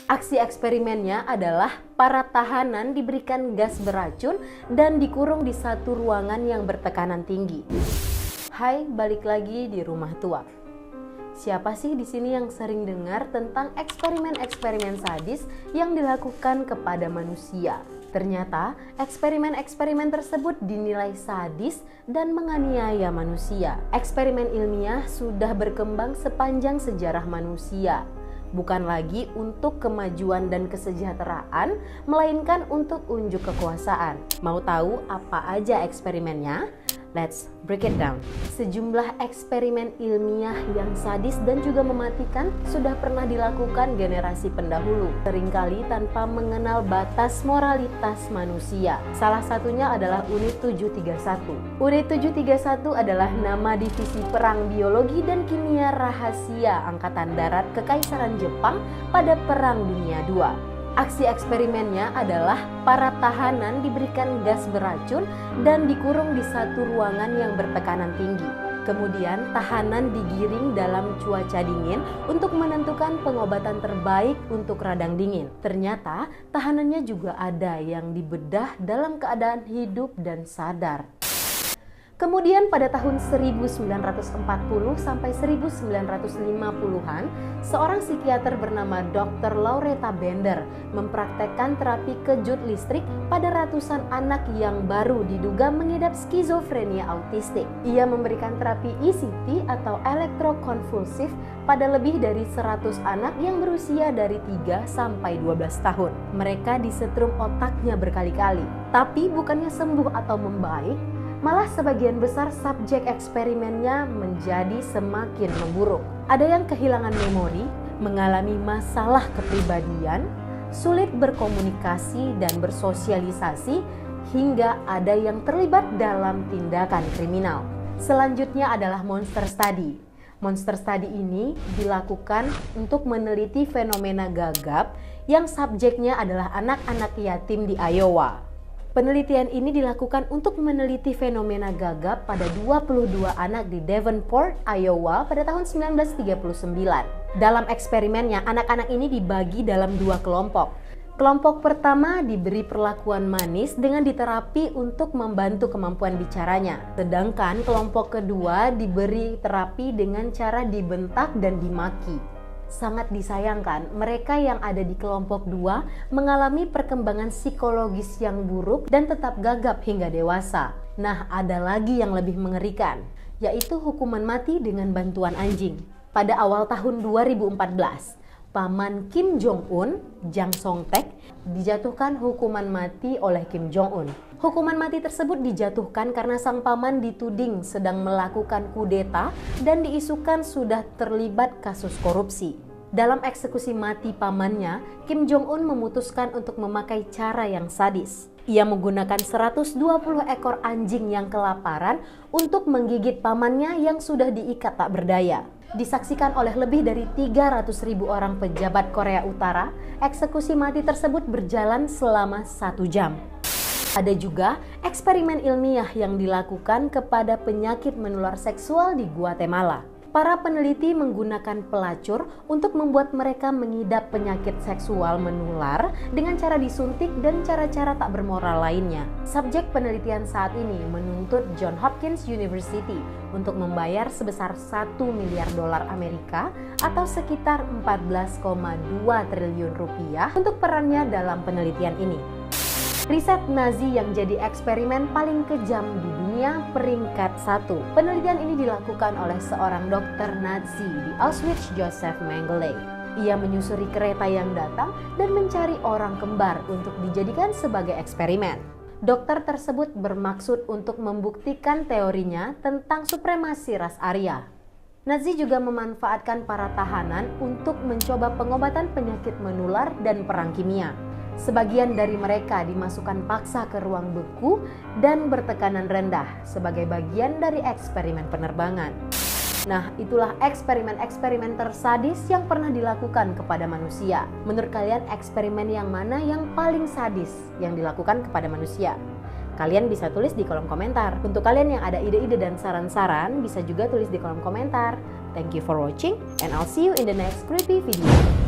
Aksi eksperimennya adalah para tahanan diberikan gas beracun dan dikurung di satu ruangan yang bertekanan tinggi. Hai, balik lagi di Rumah Tua. Siapa sih di sini yang sering dengar tentang eksperimen-eksperimen sadis yang dilakukan kepada manusia? Ternyata eksperimen-eksperimen tersebut dinilai sadis dan menganiaya manusia. Eksperimen ilmiah sudah berkembang sepanjang sejarah manusia. Bukan lagi untuk kemajuan dan kesejahteraan, melainkan untuk unjuk kekuasaan. Mau tahu apa aja eksperimennya? Let's break it down. Sejumlah eksperimen ilmiah yang sadis dan juga mematikan sudah pernah dilakukan generasi pendahulu, seringkali tanpa mengenal batas moralitas manusia. Salah satunya adalah Unit 731. Unit 731 adalah nama divisi perang biologi dan kimia rahasia Angkatan Darat Kekaisaran Jepang pada Perang Dunia II. Aksi eksperimennya adalah para tahanan diberikan gas beracun dan dikurung di satu ruangan yang bertekanan tinggi. Kemudian tahanan digiring dalam cuaca dingin untuk menentukan pengobatan terbaik untuk radang dingin. Ternyata tahanannya juga ada yang dibedah dalam keadaan hidup dan sadar. Kemudian pada tahun 1940 sampai 1950-an, seorang psikiater bernama Dr. Lauretta Bender mempraktekkan terapi kejut listrik pada ratusan anak yang baru diduga mengidap skizofrenia autistik. Ia memberikan terapi ECT atau elektrokonvulsif pada lebih dari 100 anak yang berusia dari 3 sampai 12 tahun. Mereka disetrum otaknya berkali-kali, tapi bukannya sembuh atau membaik, malah sebagian besar subjek eksperimennya menjadi semakin memburuk. Ada yang kehilangan memori, mengalami masalah kepribadian, sulit berkomunikasi dan bersosialisasi, hingga ada yang terlibat dalam tindakan kriminal. Selanjutnya adalah monster study. Monster study ini dilakukan untuk meneliti fenomena gagap yang subjeknya adalah anak-anak yatim di Iowa. Penelitian ini dilakukan untuk meneliti fenomena gagap pada 22 anak di Davenport, Iowa pada tahun 1939. Dalam eksperimennya, anak-anak ini dibagi dalam dua kelompok. Kelompok pertama diberi perlakuan manis dengan diterapi untuk membantu kemampuan bicaranya. Sedangkan kelompok kedua diberi terapi dengan cara dibentak dan dimaki. Sangat disayangkan, mereka yang ada di kelompok 2 mengalami perkembangan psikologis yang buruk dan tetap gagap hingga dewasa. Nah, ada lagi yang lebih mengerikan, yaitu hukuman mati dengan bantuan anjing. Pada awal tahun 2014, paman Kim Jong-un, Jang Song-taek, dijatuhkan hukuman mati oleh Kim Jong-un. Hukuman mati tersebut dijatuhkan karena sang paman dituding sedang melakukan kudeta dan diisukan sudah terlibat kasus korupsi. Dalam eksekusi mati pamannya, Kim Jong-un memutuskan untuk memakai cara yang sadis. Ia menggunakan 120 ekor anjing yang kelaparan untuk menggigit pamannya yang sudah diikat tak berdaya. Disaksikan oleh lebih dari 300.000 orang pejabat Korea Utara, eksekusi mati tersebut berjalan selama 1 jam. Ada juga eksperimen ilmiah yang dilakukan kepada penyakit menular seksual di Guatemala. Para peneliti menggunakan pelacur untuk membuat mereka mengidap penyakit seksual menular dengan cara disuntik dan cara-cara tak bermoral lainnya. Subjek penelitian saat ini menuntut Johns Hopkins University untuk membayar sebesar 1 miliar dolar Amerika atau sekitar 14,2 triliun rupiah untuk perannya dalam penelitian ini. Riset Nazi yang jadi eksperimen paling kejam di dunia peringkat 1. Penelitian ini dilakukan oleh seorang dokter Nazi di Auschwitz, Joseph Mengele. Ia menyusuri kereta yang datang dan mencari orang kembar untuk dijadikan sebagai eksperimen. Dokter tersebut bermaksud untuk membuktikan teorinya tentang supremasi ras Arya. Nazi juga memanfaatkan para tahanan untuk mencoba pengobatan penyakit menular dan perang kimia. Sebagian dari mereka dimasukkan paksa ke ruang beku dan bertekanan rendah sebagai bagian dari eksperimen penerbangan. Nah, itulah eksperimen-eksperimen tersadis yang pernah dilakukan kepada manusia. Menurut kalian, eksperimen yang mana yang paling sadis yang dilakukan kepada manusia? Kalian bisa tulis di kolom komentar. Untuk kalian yang ada ide-ide dan saran-saran, bisa juga tulis di kolom komentar. Thank you for watching and I'll see you in the next creepy video.